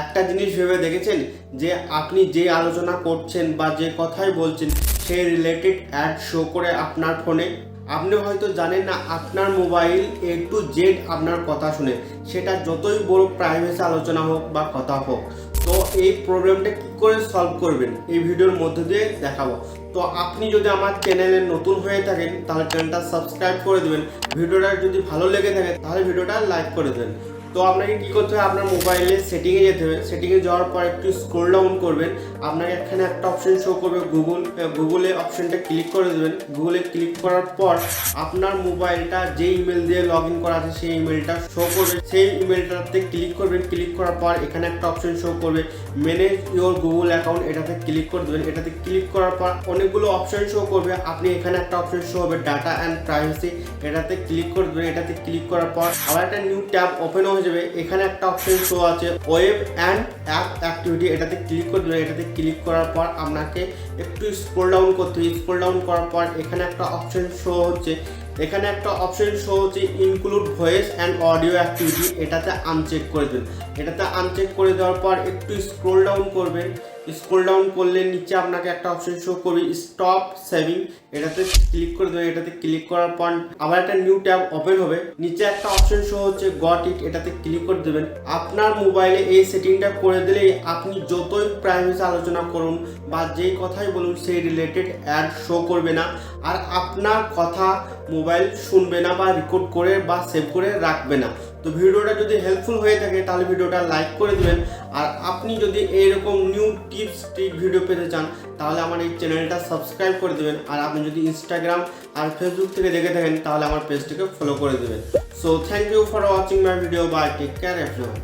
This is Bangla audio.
একটা জিনিস ভেবে দেখেছেন যে আপনি যে আলোচনা করছেন বা যে কথাই বলছেন সেই রিলেটেড অ্যাড শো করে আপনার ফোনে? আপনি হয়তো জানেন না আপনার মোবাইল A to Z আপনার কথা শুনে, সেটা যতই বড় প্রাইভেসি আলোচনা হোক বা কথা হোক। তো এই প্রবলেমটা কী করে সলভ করবেন এই ভিডিওর মধ্যে দিয়ে দেখাবো। তো আপনি যদি আমার চ্যানেলে নতুন হয়ে থাকেন তাহলে চ্যানেলটা সাবস্ক্রাইব করে দেবেন। ভিডিওটা যদি ভালো লেগে থাকে তাহলে ভিডিওটা লাইক করে দেবেন। তো আপনাকে কী করতে হবে, আপনার মোবাইলে সেটিংয়ে যেতে হবে। সেটিংয়ে যাওয়ার পর একটু স্ক্রল ডাউন করবেন। আপনাকে এখানে একটা অপশন শো করবে গুগলে অপশনটা ক্লিক করে দেবেন। গুগলে ক্লিক করার পর আপনার মোবাইলটা যে ইমেল দিয়ে লগ ইন করা আছে সেই ইমেলটা শো করবে। সেই ইমেলটাতে ক্লিক করবেন। ক্লিক করার পর এখানে একটা অপশন শো করবে ম্যানেজ ইওর গুগল অ্যাকাউন্ট, এটাতে ক্লিক করে দেবেন। এটাতে ক্লিক করার পর অনেকগুলো অপশন শো করবে। আপনি এখানে একটা অপশন শো হবে ডাটা অ্যান্ড প্রাইভেসি, এটাতে ক্লিক করে দেবেন। এটাতে ক্লিক করার পর আবার একটা নিউ ট্যাব ওপেন হয়ে যাবে। এখানে একটা অপশন শো আছে ওয়েব অ্যান্ড অ্যাপ অ্যাক্টিভিটি, এটাতে ক্লিক করে দেবেন। এটাতে ক্লিক করার পর আপনাকে একটু স্ক্রল ডাউন করতে হবে। স্ক্রল ডাউন করার পর এখানে একটা অপশন শো হচ্ছে include voice and audio activity, এটাতে আনচেক করে দেবেন। এটাতে আনচেক করে দেওয়ার পর একটু স্ক্রল ডাউন করবেন। স্ক্রল ডাউন করলে নিচে আপনাকে একটা অপশন শো করবে স্টপ সেভিং, এটাতে ক্লিক করে দেবেন। এটাতে ক্লিক করার পর আবার একটা নিউ ট্যাব ওপেন হবে। নিচে একটা অপশন শো হচ্ছে গট ইট, এটাতে ক্লিক করে দেবেন। আপনার মোবাইলে এই সেটিংটা করে দিলেই আপনি যতই প্রাইভেসি আলোচনা করুন বা যেই কথাই বলুন সেই রিলেটেড অ্যাড শো করবে না, আর আপনার কথা মোবাইল শুনবে না বা রেকর্ড করে বা সেভ করে রাখবে না। তো ভিডিওটা যদি হেল্পফুল হয়ে থাকে তাহলে ভিডিওটা লাইক করে দেবেন। আর আপনি যদি এইরকম নিউ টিপস ভিডিও পেতে চান তাহলে আমার এই চ্যানেলটা সাবস্ক্রাইব করে দেবেন। আর আপনি যদি ইনস্টাগ্রাম আর ফেসবুক থেকে দেখে থাকেন তাহলে আমার পেজটিকে ফলো করে দেবেন। So thank you for watching my video. Bye, take care everyone.